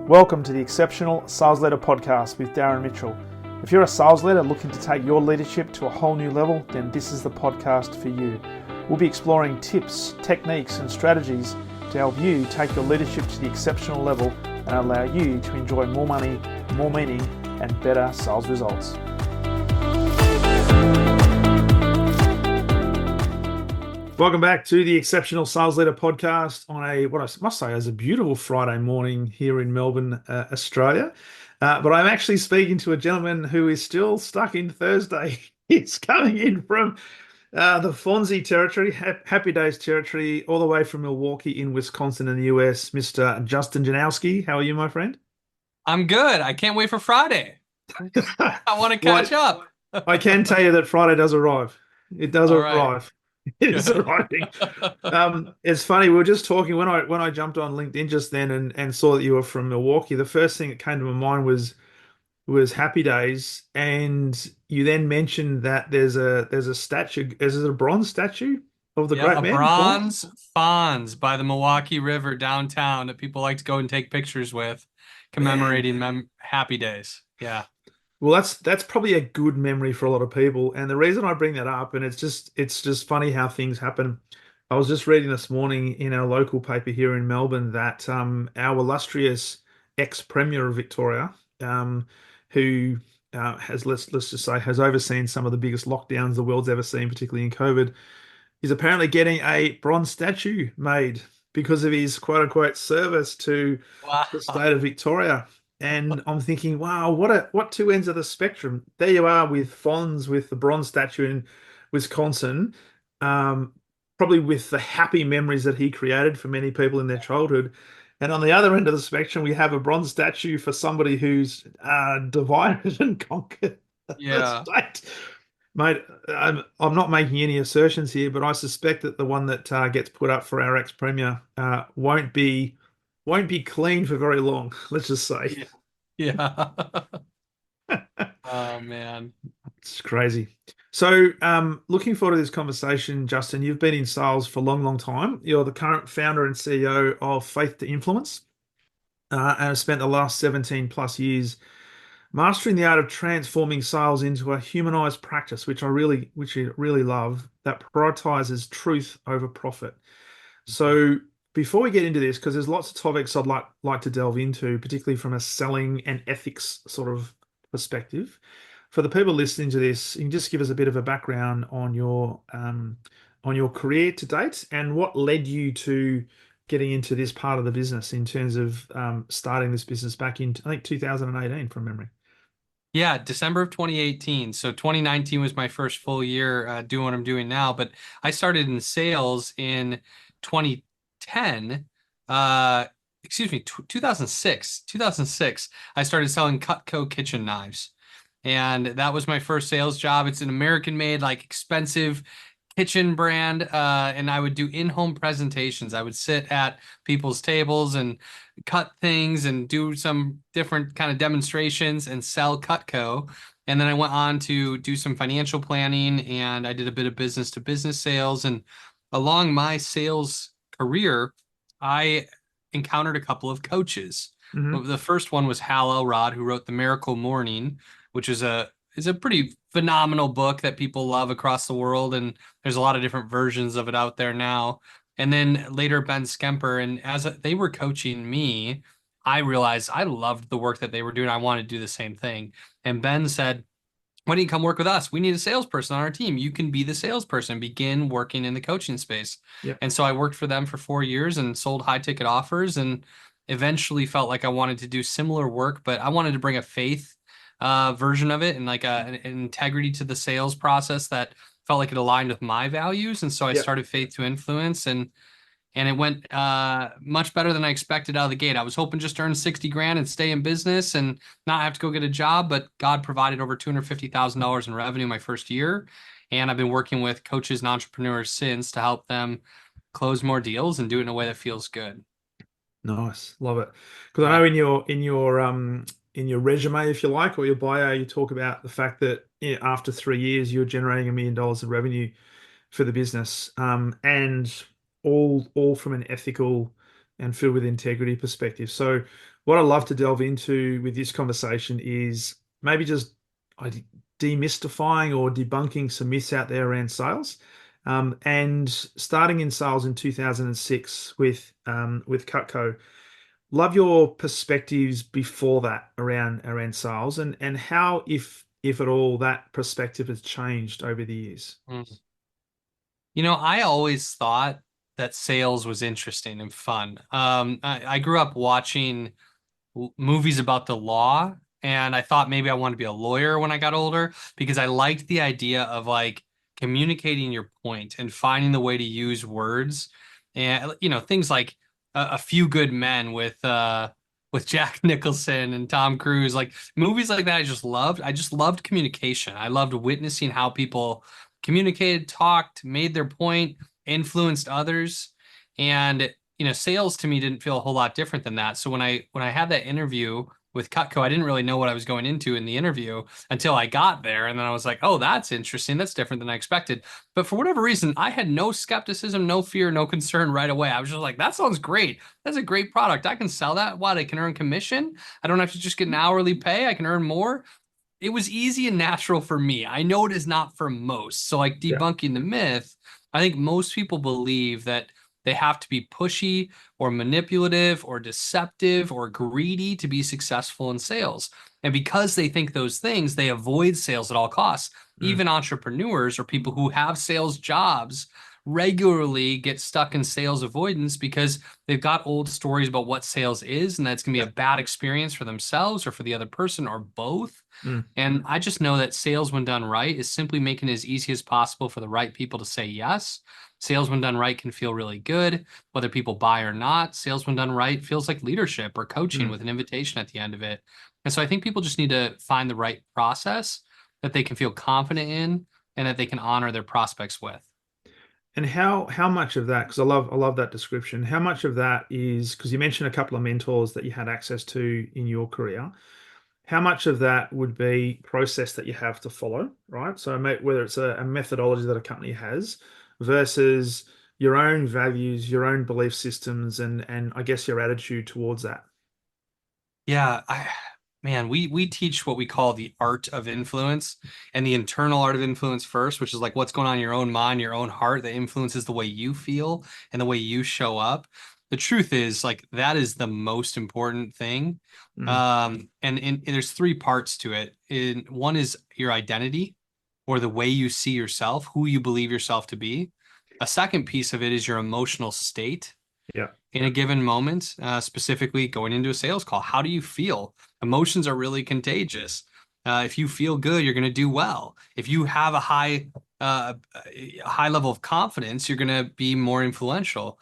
Welcome to the Exceptional Sales Leader Podcast with Darren Mitchell. If you're a sales leader looking to take your leadership to a whole new level, then this is the podcast for you. We'll be exploring tips, techniques, and strategies to help you take your leadership to the exceptional level and allow you to enjoy more money, more meaning, and better sales results. Welcome back to the Exceptional Sales Leader Podcast on what I must say is a beautiful Friday morning here in Melbourne, Australia. But I'm actually speaking to a gentleman who is still stuck in Thursday. He's coming in from the Fonzie territory, Happy Days territory, all the way from Milwaukee in Wisconsin in the US, Mr. Justin Janowski. How are you, my friend? I'm good. I can't wait for Friday. I want to catch up. I can tell you that Friday does arrive. It does All arrive. right. It is arriving. It's funny. We were just talking when I jumped on LinkedIn just then and saw that you were from Milwaukee. The first thing that came to my mind was Happy Days, and you then mentioned that there's a statue. Is it a bronze statue of the great man? A bronze Fonz by the Milwaukee River downtown that people like to go and take pictures with, commemorating Happy Days. Yeah. Well, that's probably a good memory for a lot of people. And the reason I bring that up, and it's just funny how things happen. I was just reading this morning in our local paper here in Melbourne that our illustrious ex-Premier of Victoria, who has let's just say has overseen some of the biggest lockdowns the world's ever seen, particularly in COVID, is apparently getting a bronze statue made because of his quote unquote service to the state of Victoria. And I'm thinking, wow, what two ends of the spectrum. There you are with Fonz, with the bronze statue in Wisconsin, probably with the happy memories that he created for many people in their childhood. And on the other end of the spectrum, we have a bronze statue for somebody who's divided and conquered the state. Mate, I'm not making any assertions here, but I suspect that the one that gets put up for our ex-premier won't be clean for very long, let's just say. Yeah. Oh, man. It's crazy. So looking forward to this conversation, Justin. You've been in sales for a long, long time. You're the current founder and CEO of Faith2Influence and have spent the last 17 plus years mastering the art of transforming sales into a humanized practice, which I really love, that prioritizes truth over profit. So before we get into this, because there's lots of topics I'd like to delve into, particularly from a selling and ethics sort of perspective, for the people listening to this, you can just give us a bit of a background on your career to date and what led you to getting into this part of the business in terms of starting this business back in, I think, 2018 from memory. Yeah, December of 2018. So 2019 was my first full year doing what I'm doing now. But I started in sales in 2010. 2006. 2006, I started selling Cutco kitchen knives. And that was my first sales job. It's an American-made, like, expensive kitchen brand, and I would do in-home presentations. I would sit at people's tables and cut things and do some different kind of demonstrations and sell Cutco. And then I went on to do some financial planning, and I did a bit of business-to-business sales. And along my sales career, I encountered a couple of coaches. Mm-hmm. The first one was Hal Elrod, who wrote The Miracle Morning, which is a pretty phenomenal book that people love across the world, and there's a lot of different versions of it out there now. And then later Ben Skemper, and as they were coaching me, I realized I loved the work that they were doing. I wanted to do the same thing. And Ben said, why don't you come work with us? We need a salesperson on our team. You can be the salesperson, begin working in the coaching space. Yep. And so I worked for them for 4 years and sold high ticket offers, and eventually felt like I wanted to do similar work, but I wanted to bring a faith version of it and like an integrity to the sales process that felt like it aligned with my values. And so I started Faith2Influence, and it went much better than I expected out of the gate. I was hoping just to earn 60 grand and stay in business and not have to go get a job, but God provided over $250,000 in revenue my first year. And I've been working with coaches and entrepreneurs since to help them close more deals and do it in a way that feels good. Nice. Love it. Because I know in your resume, if you like, or your bio, you talk about the fact that after 3 years, you're generating $1 million of revenue for the business, and all from an ethical and filled with integrity perspective. So what I'd love to delve into with this conversation is maybe just demystifying or debunking some myths out there around sales. And starting in sales in 2006 with Cutco. Love your perspectives before that around sales and how, if at all, that perspective has changed over the years. Mm. I always thought that sales was interesting and fun. I grew up watching movies about the law, and I thought maybe I wanted to be a lawyer when I got older because I liked the idea of like communicating your point and finding the way to use words and things like A Few Good Men with Jack Nicholson and Tom Cruise, like movies like that. I just loved. I just loved communication. I loved witnessing how people communicated, talked, made their point, influenced others, and sales to me didn't feel a whole lot different than that. So when I had that interview with Cutco, I didn't really know what I was going into in the interview until I got there. And then I was like, oh, that's interesting. That's different than I expected. But for whatever reason, I had no skepticism, no fear, no concern right away. I was just like, that sounds great. That's a great product. I can sell that. What? I can earn commission. I don't have to just get an hourly pay. I can earn more. It was easy and natural for me. I know it is not for most. So, like Yeah. debunking the myth, I think most people believe that they have to be pushy or manipulative or deceptive or greedy to be successful in sales. And because they think those things, they avoid sales at all costs. Mm. Even entrepreneurs or people who have sales jobs regularly get stuck in sales avoidance because they've got old stories about what sales is, and that's going to be Yeah. a bad experience for themselves or for the other person or both. Mm. And I just know that sales, when done right, is simply making it as easy as possible for the right people to say yes. Sales, when done right, can feel really good, whether people buy or not. Sales, when done right, feels like leadership or coaching Mm. with an invitation at the end of it. And so I think people just need to find the right process that they can feel confident in and that they can honor their prospects with. And how much of that, because I love that description, how much of that is because you mentioned a couple of mentors that you had access to in your career. How much of that would be process that you have to follow, right? So whether it's a methodology that a company has versus your own values, your own belief systems, and I guess your attitude towards that. Yeah, man, we teach what we call the art of influence and the internal art of influence first, which is like what's going on in your own mind, your own heart that influences the way you feel and the way you show up. The truth is, like, that is the most important thing. Mm. And there's three parts to it. One is your identity or the way you see yourself, who you believe yourself to be. A second piece of it is your emotional state Yeah. in a given moment, specifically going into a sales call. How do you feel? Emotions are really contagious. If you feel good, you're going to do well. If you have a high level of confidence, you're going to be more influential.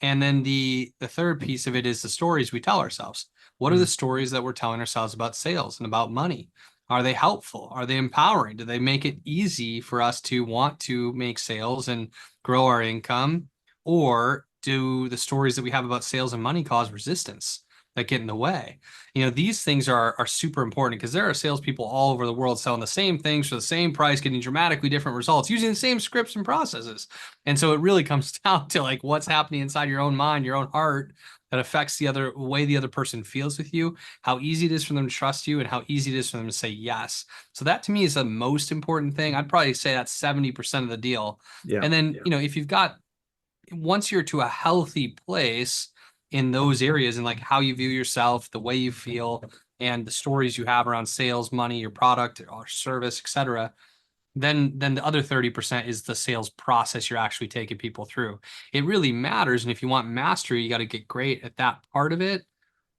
And then the third piece of it is the stories we tell ourselves. What are the Mm. stories that we're telling ourselves about sales and about money? Are they helpful? Are they empowering? Do they make it easy for us to want to make sales and grow our income? Or do the stories that we have about sales and money cause resistance that get in the way? These things are super important because there are salespeople all over the world selling the same things for the same price, getting dramatically different results using the same scripts and processes. And so it really comes down to like what's happening inside your own mind, your own heart, that affects the other way the other person feels with you, how easy it is for them to trust you, and how easy it is for them to say yes. So that to me is the most important thing. I'd probably say that's 70% of the deal. Yeah. And then, if you've got once you're to a healthy place in those areas and like how you view yourself, the way you feel, and the stories you have around sales, money, your product or service, etc., then the other 30% is the sales process you're actually taking people through. It really matters. And if you want mastery, you got to get great at that part of it.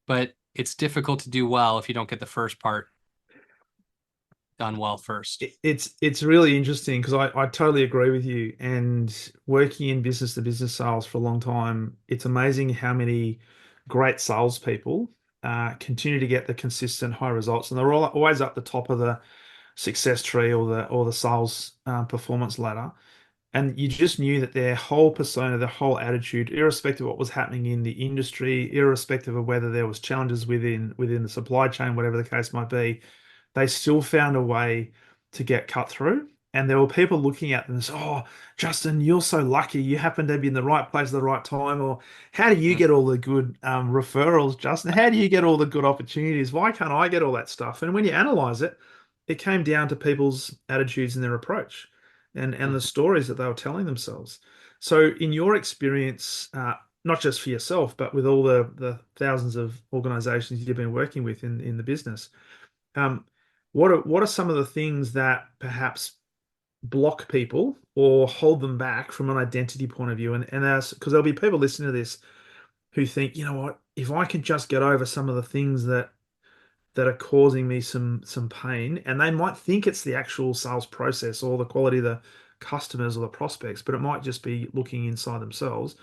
But it's difficult to do well if you don't get the first part done well first. It's really interesting because I totally agree with you. And working in business to business sales for a long time, it's amazing how many great salespeople continue to get the consistent high results, and they're always up the top of the success tree or the sales performance ladder. And you just knew that their whole persona, their whole attitude, irrespective of what was happening in the industry, irrespective of whether there was challenges within the supply chain, whatever the case might be, they still found a way to get cut through. And there were people looking at them and say, "Oh, Justin, you're so lucky. You happen to be in the right place at the right time." Or, "How do you Mm. get all the good referrals, Justin? How do you get all the good opportunities? Why can't I get all that stuff?" And when you analyze it, it came down to people's attitudes and their approach, and the Mm. stories that they were telling themselves. So, in your experience, not just for yourself, but with all the thousands of organizations you've been working with in the business, um, what are some of the things that perhaps block people or hold them back from an identity point of view? And as because there'll be people listening to this who think, you know what, if I can just get over some of the things that are causing me some pain, and they might think it's the actual sales process or the quality of the customers or the prospects, but it might just be looking inside themselves.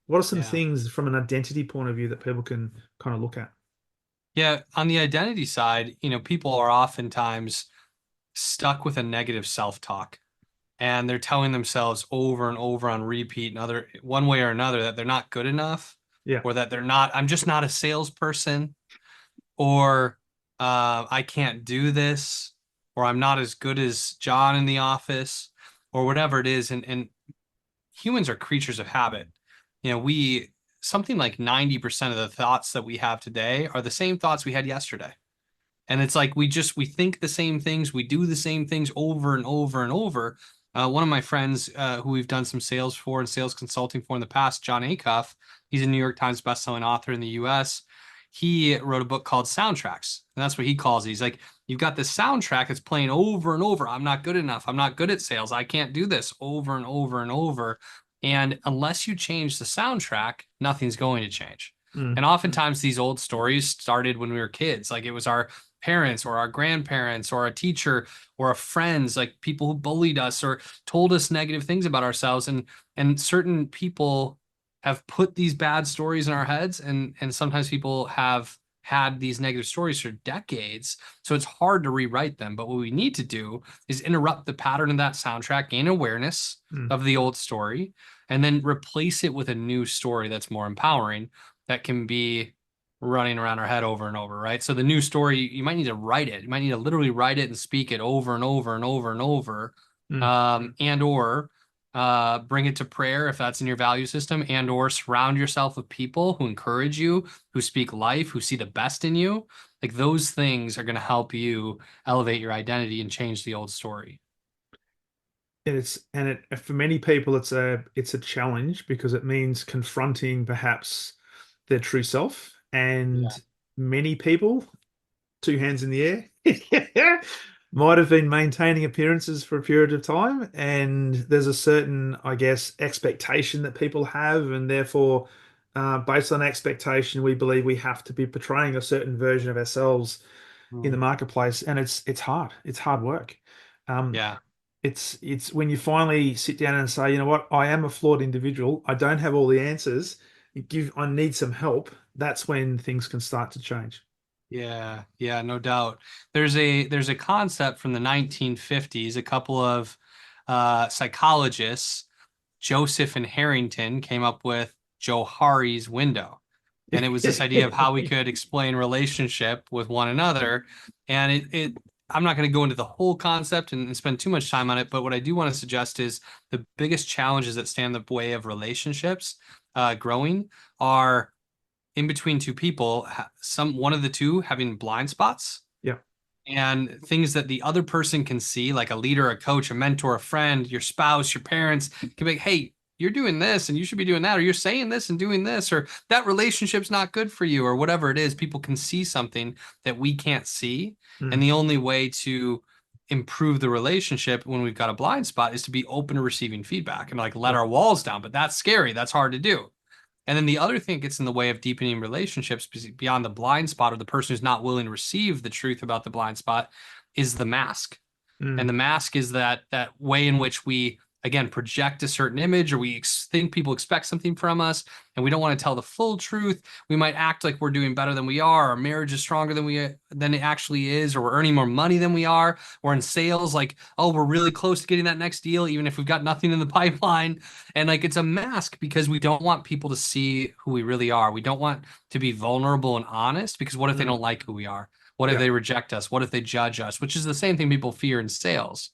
What are some Yeah. things from an identity point of view that people can kind of look at? Yeah. On the identity side, people are oftentimes stuck with a negative self-talk, and they're telling themselves over and over on repeat another one way or another that they're not good enough, Yeah. or that I'm just not a salesperson, or I can't do this, or I'm not as good as John in the office, or whatever it is. And humans are creatures of habit. We something like 90% of the thoughts that we have today are the same thoughts we had yesterday. And it's like we think the same things, we do the same things over and over and over. One of my friends, who we've done some sales for and sales consulting for in the past, John Acuff, he's a New York Times bestselling author in the U.S. He wrote a book called Soundtracks, and that's what he calls it. He's like, you've got this soundtrack that's playing over and over. I'm not good enough. I'm not good at sales. I can't do this over and over and over. And unless you change the soundtrack, nothing's going to change. Mm, And oftentimes these old stories started when we were kids. Like it was our parents or our grandparents or a teacher or a friends, like people who bullied us or told us negative things about ourselves. And certain people have put these bad stories in our heads, and sometimes people have had these negative stories for decades. So it's hard to rewrite them. But what we need to do is interrupt the pattern of that soundtrack, gain awareness mm. of the old story, and then replace it with a new story that's more empowering, that can be running around our head over and over, right? So the new story, you might need to write it. You might need to literally write it and speak it over and over and over and over, Mm. and or bring it to prayer if that's in your value system, and or surround yourself with people who encourage you, who speak life, who see the best in you. Like those things are going to help you elevate your identity and change the old story. And for many people it's a challenge because it means confronting perhaps their true self. Yeah. And many people, two hands in the air, might have been maintaining appearances for a period of time, and there's a certain, I guess, expectation that people have, and therefore, based on expectation, we believe we have to be portraying a certain version of ourselves in the Mm. marketplace, and it's hard. It's hard work. Um, Yeah. it's when you finally sit down and say, you know what, I am a flawed individual. I don't have all the answers. I need some help. That's when things can start to change. Yeah, yeah, no doubt. There's a concept from the 1950s. A couple of psychologists, Joseph and Harrington, came up with Johari's window. And it was this idea of how we could explain relationship with one another. And I'm not going to go into the whole concept and spend too much time on it, but what I do want to suggest is the biggest challenges that stand in the way of relationships growing are in between two people, one of the two having blind spots Yeah. and things that the other person can see, like a leader, a coach, a mentor, a friend, your spouse, your parents can be like, hey, you're doing this and you should be doing that, or you're saying this and doing this, or that relationship's not good for you, or whatever it is. People can see something that we can't see. And Mm, the only way to improve the relationship when we've got a blind spot is to be open to receiving feedback and like let yeah. our walls down. But that's scary. That's hard to do. And then the other thing that gets in the way of deepening relationships beyond the blind spot, or the person who's not willing to receive the truth about the blind spot, is the mask. And Mm, the mask is that way in which we again project a certain image, or we think people expect something from us, and we don't want to tell the full truth. We might act like we're doing better than we are, our marriage is stronger than it actually is, or we're earning more money than we are, or in sales, like, oh, we're really close to getting that next deal even if we've got nothing in the pipeline. And like it's a mask because we don't want people to see who we really are. We don't want to be vulnerable and honest, because what if they mm, don't like who we are? What if yeah. they reject us? What if they judge us? Which is the same thing people fear in sales.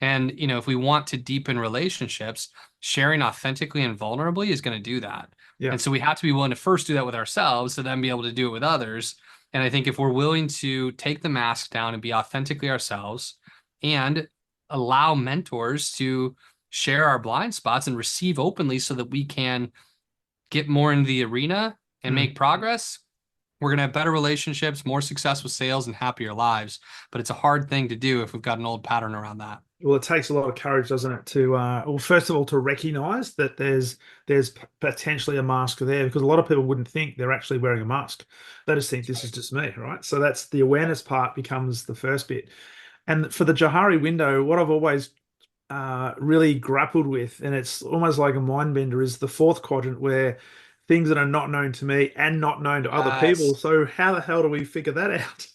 And, if we want to deepen relationships, sharing authentically and vulnerably is going to do that. Yeah. And so we have to be willing to first do that with ourselves to then be able to do it with others. And I think if we're willing to take the mask down and be authentically ourselves and allow mentors to share our blind spots and receive openly so that we can get more into the arena and Mm. make progress, we're going to have better relationships, more success with sales, and happier lives. But it's a hard thing to do if we've got an old pattern around that. Well, it takes a lot of courage, doesn't it, to well, first of all, to recognize that there's potentially a mask there, because a lot of people wouldn't think they're actually wearing a mask. They just think this is just me, right? So that's the awareness part becomes the first bit. And for the Johari window, what I've always really grappled with, and it's almost like a mind bender, is the fourth quadrant, where things that are not known to me and not known to other people. Yes. So how the hell do we figure that out?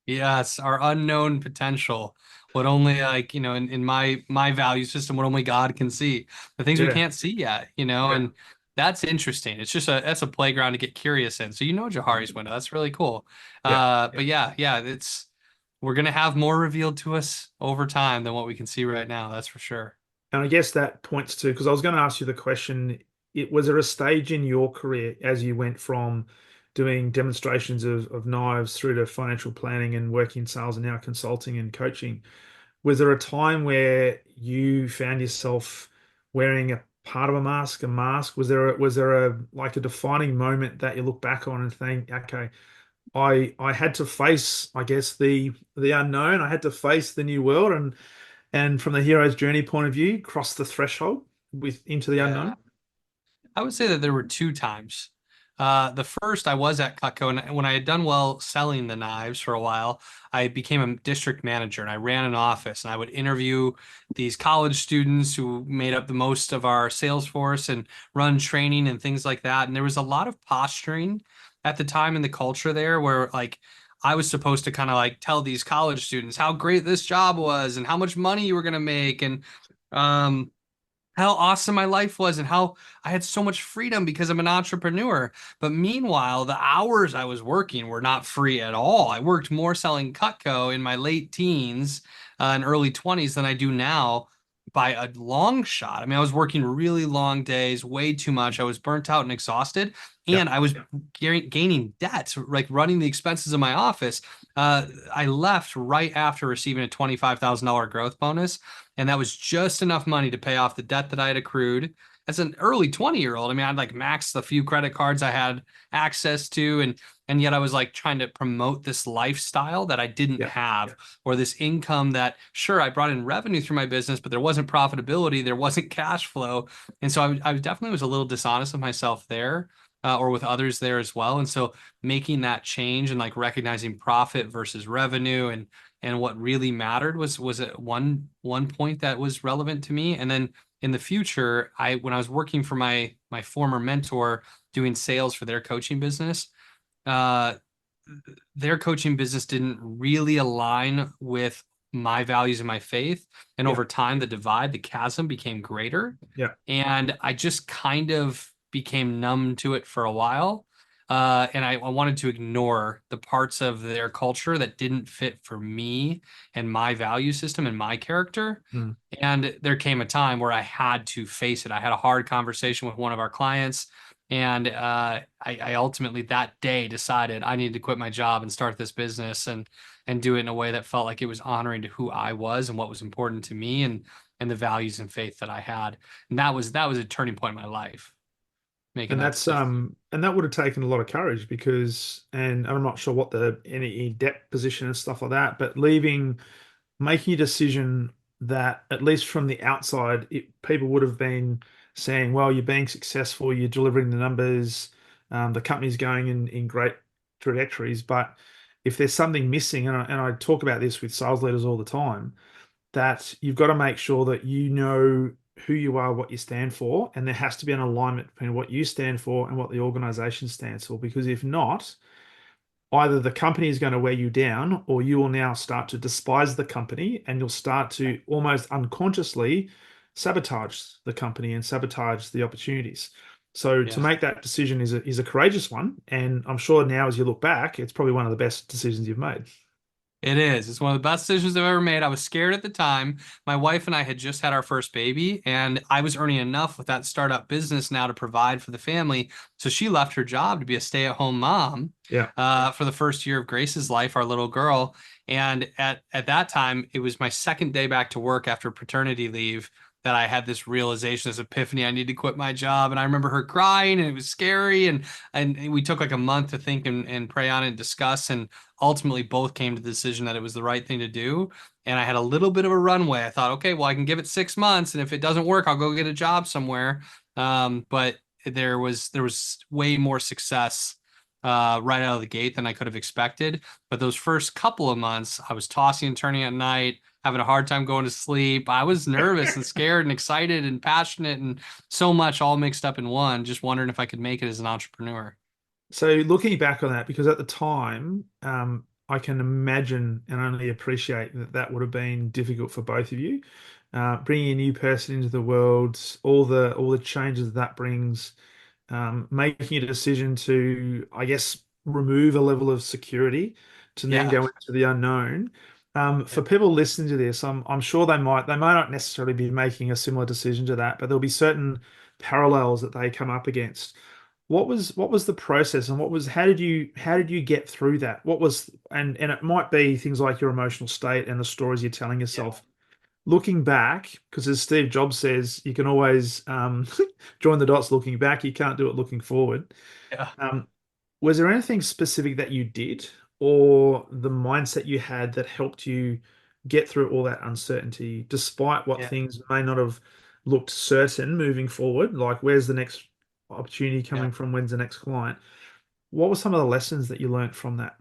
Yes, our unknown potential. What only in my value system, what only God can see. The things we Yeah, can't see yet, yeah, and that's interesting. It's just that's a playground to get curious in. So Johari's window. That's really cool. yeah. But yeah, we're gonna have more revealed to us over time than what we can see right now, that's for sure. And I guess that points to, because I was going to ask you the question, was there a stage in your career as you went from doing demonstrations of knives through to financial planning and working in sales and now consulting and coaching? Was there a time where you found yourself wearing a part of a mask? Was there a like a defining moment that you look back on and think, okay, I had to face, I guess, the unknown. I had to face the new world, and from the hero's journey point of view, cross the threshold with into the Yeah. unknown. I would say that there were two times. The first, I was at Cutco, and when I had done well selling the knives for a while, I became a district manager and I ran an office and I would interview these college students who made up the most of our sales force and run training and things like that. And there was a lot of posturing at the time in the culture there where like I was supposed to kind of like tell these college students how great this job was and how much money you were going to make and um how awesome my life was and how I had so much freedom because I'm an entrepreneur. But meanwhile, the hours I was working were not free at all. I worked more selling Cutco in my late teens and early 20s than I do now by a long shot. I mean, I was working really long days, way too much. I was burnt out and exhausted, Yeah. and I was gaining debt, like running the expenses of my office. I left right after receiving a $25,000 growth bonus, and that was just enough money to pay off the debt that I had accrued. As an early 20-year-old, I mean, I'd like maxed the few credit cards I had access to, and yet I was like trying to promote this lifestyle that I didn't Yeah. have, or this income that, sure, I brought in revenue through my business, but there wasn't profitability, there wasn't cash flow. And so I definitely was a little dishonest with myself there, or with others there as well. And so making that change and like recognizing profit versus revenue and what really mattered was at one point that was relevant to me. And then in the future, when I was working for my former mentor doing sales for uh, their coaching business didn't really align with my values and my faith. And Yeah. over time, the chasm became greater. Yeah. And I just kind of became numb to it for a while. And I wanted to ignore the parts of their culture that didn't fit for me and my value system and my character. Mm. And there came a time where I had to face it. I had a hard conversation with one of our clients, and I ultimately that day decided I needed to quit my job and start this business and do it in a way that felt like it was honoring to who I was and what was important to me and the values and faith that I had. And that was a turning point in my life, making And that that's decision. and that would have taken a lot of courage, because, and I'm not sure what the any debt position and stuff like that, but making a decision that, at least from the outside, people would have been saying, well, you're being successful, you're delivering the numbers, the company's going in great trajectories. But if there's something missing, and I talk about this with sales leaders all the time, that you've got to make sure that you know who you are, what you stand for, and there has to be an alignment between what you stand for and what the organization stands for. Because if not, either the company is going to wear you down, or you will now start to despise the company and you'll start to almost unconsciously sabotage the company and sabotage the opportunities. So to Yeah. make that decision is a courageous one. And I'm sure now, as you look back, it's probably one of the best decisions you've made. It is. It's one of the best decisions I've ever made. I was scared at the time. My wife and I had just had our first baby, and I was earning enough with that startup business now to provide for the family. So she left her job to be a stay-at-home mom Yeah. for the first year of Grace's life, our little girl. And at that time, it was my second day back to work after paternity leave that I had this realization, this epiphany, I need to quit my job. And I remember her crying, and it was scary. And we took like a month to think and pray on it and discuss. And ultimately both came to the decision that it was the right thing to do. And I had a little bit of a runway. I thought, okay, well, I can give it 6 months, and if it doesn't work, I'll go get a job somewhere. But there was way more success right out of the gate than I could have expected. But those first couple of months, I was tossing and turning at night, having a hard time going to sleep. I was nervous and scared and excited and passionate and so much all mixed up in one, just wondering if I could make it as an entrepreneur. So looking back on that, because at the time, I can imagine and only appreciate that that would have been difficult for both of you. Bringing a new person into the world, all the changes that brings, making a decision to, I guess, remove a level of security to then Yeah. go into the unknown. Yeah. For people listening to this, I'm sure they might not necessarily be making a similar decision to that, but there'll be certain parallels that they come up against. What was the process, and how did you get through that? What was and it might be things like your emotional state and the stories you're telling Yeah. yourself. Looking back, because as Steve Jobs says, you can always join the dots looking back. You can't do it looking forward. Yeah. Um, was there anything specific that you did or the mindset you had that helped you get through all that uncertainty, despite what Yeah. things may not have looked certain moving forward? Like, where's the next opportunity Yeah. coming from? When's the next client? What were some of the lessons that you learned from that?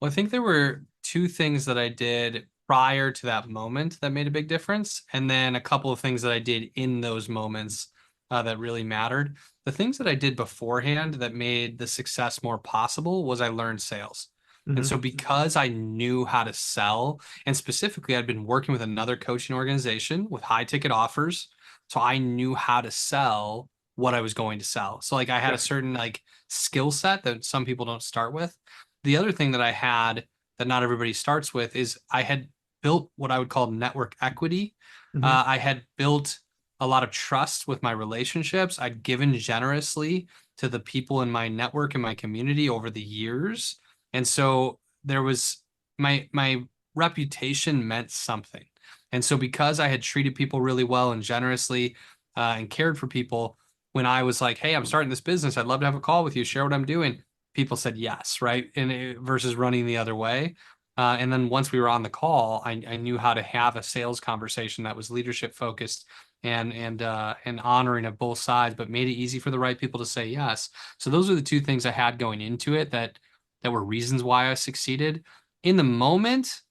Well, I think there were two things that I did prior to that moment that made a big difference, and then a couple of things that I did in those moments that really mattered. The things that I did beforehand that made the success more possible was I learned sales. And Hmm. so, because I knew how to sell, and specifically, I'd been working with another coaching organization with high ticket offers. So, I knew how to sell what I was going to sell. So, like, I had a Yeah. certain like skill set that some people don't start with. The other thing that I had that not everybody starts with is I had built what I would call network equity. Hmm. I had built a lot of trust with my relationships. I'd given generously to the people in my network and my community over the years. And so there was my reputation meant something. And so because I had treated people really well and generously and cared for people, when I was like, "Hey, I'm starting this business. I'd love to have a call with you, share what I'm doing," people said yes, right? Versus running the other way. And then once we were on the call, I knew how to have a sales conversation that was leadership focused and honoring of both sides, but made it easy for the right people to say yes. So those are the two things I had going into it that were reasons why I succeeded. In the moment,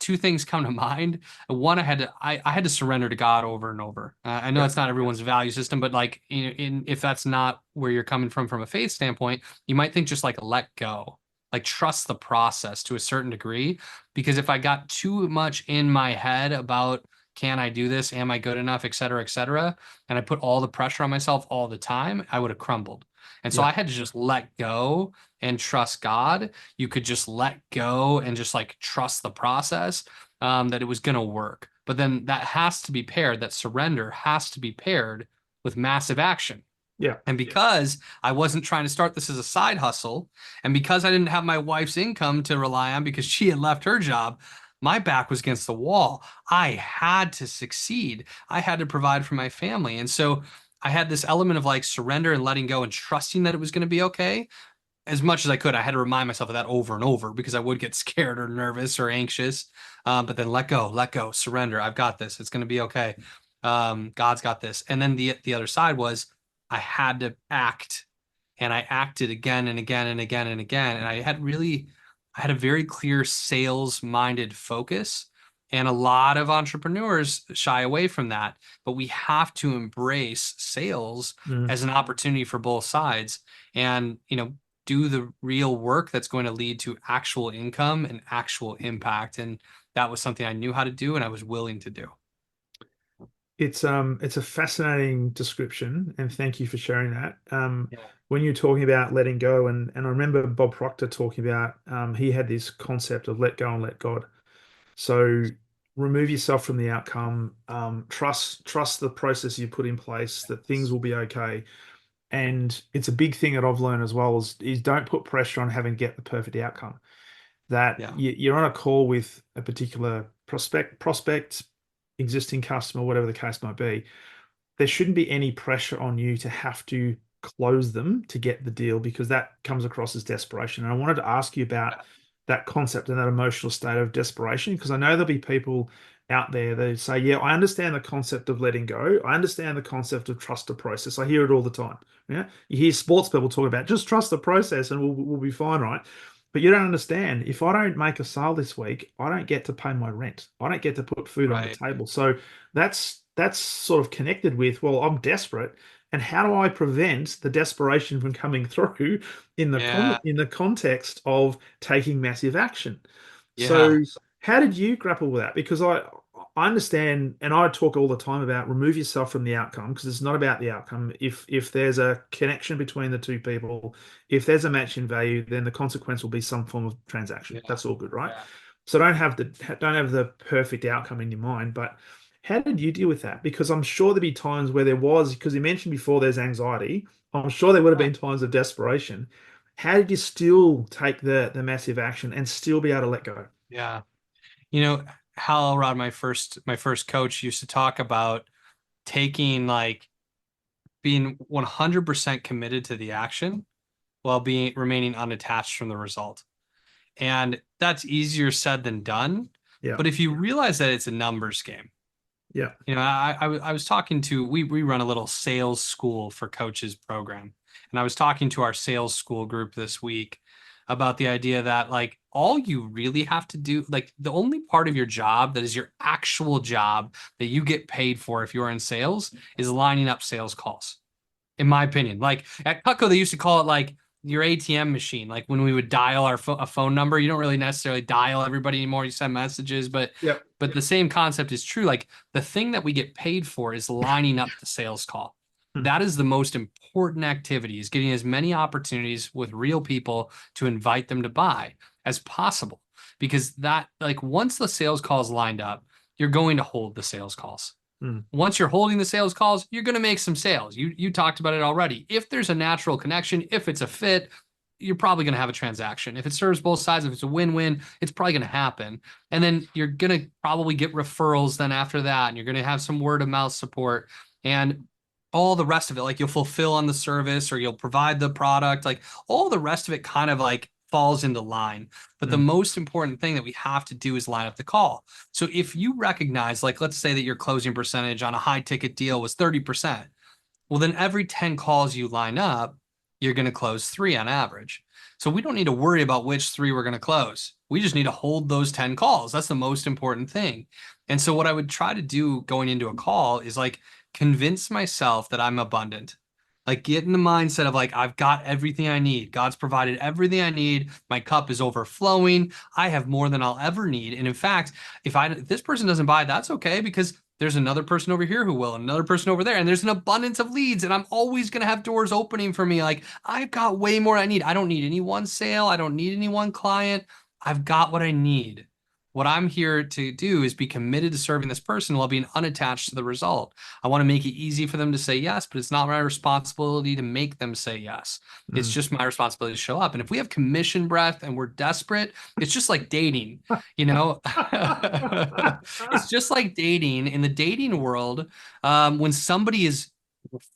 two things come to mind. One, I had to surrender to God over and over. I know Yeah. it's not everyone's value system, but like if that's not where you're coming from a faith standpoint, you might think just like let go, like trust the process to a certain degree. Because if I got too much in my head about can I do this, am I good enough, et cetera, and I put all the pressure on myself all the time, I would have crumbled. And so Yeah. I had to just let go and trust God. You could just let go and just like trust the process that it was going to work. But then that has to be paired, that surrender has to be paired with massive action. Yeah. And because I wasn't trying to start this as a side hustle, and because I didn't have my wife's income to rely on because she had left her job, my back was against the wall. I had to succeed. I had to provide for my family. And so I had this element of like surrender and letting go and trusting that it was going to be okay as much as I could. I had to remind myself of that over and over because I would get scared or nervous or anxious. But then let go, surrender. I've got this. It's going to be okay. God's got this. And then the other side was I had to act, and I acted again and again and again and again. And I had a very clear sales minded focus. And a lot of entrepreneurs shy away from that, but we have to embrace sales Mm. as an opportunity for both sides. And, do the real work that's going to lead to actual income and actual impact. And that was something I knew how to do and I was willing to do. It's a fascinating description, and thank you for sharing that. Yeah. When you're talking about letting go, and I remember Bob Proctor talking about he had this concept of let go and let God. So remove yourself from the outcome. Trust the process you put in place that things will be okay. And it's a big thing that I've learned as well is don't put pressure on having get the perfect outcome. That Yeah. you're on a call with a particular prospect, existing customer, whatever the case might be, there shouldn't be any pressure on you to have to close them to get the deal because that comes across as desperation. And I wanted to ask you about that concept and that emotional state of desperation because I know there'll be people out there that say, yeah, I understand the concept of letting go. I understand the concept of trust the process. I hear it all the time. Yeah. You hear sports people talk about just trust the process and we'll be fine, right? But you don't understand. If I don't make a sale this week, I don't get to pay my rent. I don't get to put food on the Right. table. So that's sort of connected with, well, I'm desperate, and how do I prevent the desperation from coming through Yeah. in the context of taking massive action? Yeah. So how did you grapple with that? Because I understand, and I talk all the time about remove yourself from the outcome because it's not about the outcome. If there's a connection between the two people, if there's a match in value, then the consequence will be some form of transaction. Yeah. That's all good, right? Yeah. So don't have the perfect outcome in your mind, but how did you deal with that? Because I'm sure there'd be times where there was, because you mentioned before there's anxiety. I'm sure there would have been times of desperation. How did you still take the massive action and still be able to let go? Yeah. You know, Hal Elrod, my first coach, used to talk about taking like being 100% committed to the action while being remaining unattached from the result. And that's easier said than done. Yeah, But if you realize that it's a numbers game, yeah, I was talking to, we run a little sales school for coaches program. And I was talking to our sales school group this week about the idea that like all you really have to do, like the only part of your job that is your actual job that you get paid for if you're in sales is lining up sales calls in my opinion. Like at Cutco, they used to call it like your ATM machine. Like when we would dial a phone number, you don't really necessarily dial everybody anymore. You send messages, yep. but the same concept is true. Like the thing that we get paid for is lining up the sales call. Hmm, That is the most important activity, is getting as many opportunities with real people to invite them to buy as possible. Because that, like, once the sales call is lined up, you're going to hold the sales calls. hmm, Once you're holding the sales calls, you're going to make some sales. You talked about it already. If there's a natural connection, if it's a fit, you're probably going to have a transaction. If it serves both sides, if it's a win-win, it's probably going to happen. And then you're going to probably get referrals then after that, and you're going to have some word of mouth support and all the rest of it. Like you'll fulfill on the service or you'll provide the product. Like all the rest of it kind of like falls into line. But the hmm, most important thing that we have to do is line up the call. So if you recognize, like, let's say that your closing percentage on a high ticket deal was 30%, well, then every 10 calls you line up, you're going to close three on average. So we don't need to worry about which three we're going to close. We just need to hold those 10 calls. That's the most important thing. And so what I would try to do going into a call is like convince myself that I'm abundant. Like get in the mindset of like, I've got everything I need. God's provided everything I need. My cup is overflowing. I have more than I'll ever need. And in fact, if this person doesn't buy, that's okay because there's another person over here who will, another person over there, and there's an abundance of leads, and I'm always going to have doors opening for me. Like I've got way more I need. I don't need any one sale. I don't need any one client. I've got what I need. What I'm here to do is be committed to serving this person while being unattached to the result. I want to make it easy for them to say yes, but it's not my responsibility to make them say yes. It's hmm. just my responsibility to show up. And if we have commission breath and we're desperate, it's just like dating, you know? It's just like dating. In the dating world, when somebody is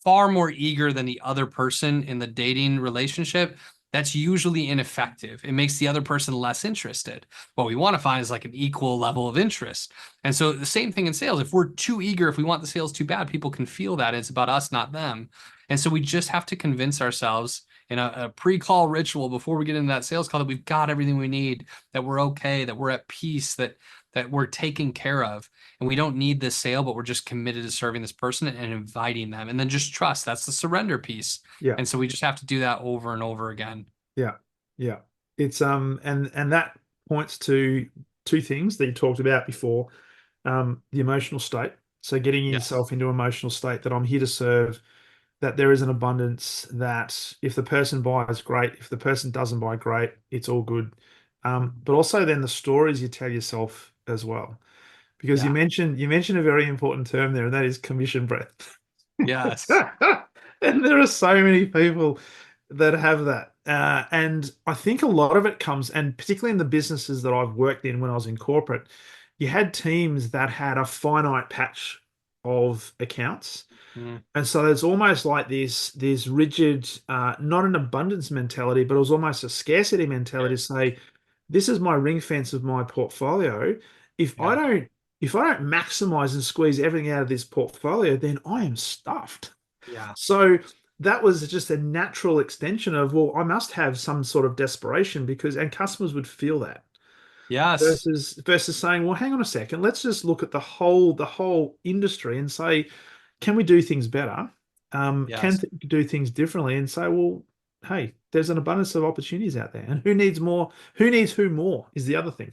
far more eager than the other person in the dating relationship, that's usually ineffective. It makes the other person less interested. What we want to find is like an equal level of interest. And so the same thing in sales. If we're too eager, if we want the sales too bad, people can feel that it's about us, not them. And so we just have to convince ourselves in a pre-call ritual before we get into that sales call that we've got everything we need, that we're okay, that we're at peace, that we're taken care of, and we don't need this sale, but we're just committed to serving this person and inviting them, and then just trust. That's the surrender piece. Yeah, And so we just have to do that over and over again. yeah, yeah. It's and that points to two things that you talked about before. The emotional state. So getting Yes. yourself into an emotional state that I'm here to serve, that there is an abundance, that if the person buys, great. If the person doesn't buy, great. It's all good. But also then the stories you tell yourself as well. Because Yeah. you mentioned a very important term there, and that is commission breath. Yes. And there are so many people that have that. And I think a lot of it comes, and particularly in the businesses that I've worked in when I was in corporate, you had teams that had a finite patch of accounts. Mm, And so there's almost like this rigid, not an abundance mentality, but it was almost a scarcity mentality to scarcity. say, this is my ring fence of my portfolio. If I Yeah. don't, if I don't maximize and squeeze everything out of this portfolio, then I am stuffed. Yeah. So that was just a natural extension of, well, I must have some sort of desperation because, and customers would feel that Yes. versus saying, well, hang on a second, let's just look at the whole industry and say, can we do things better? Can Yes. do things differently and say, well, hey, there's an abundance of opportunities out there, and who needs more? Who needs who more is the other thing.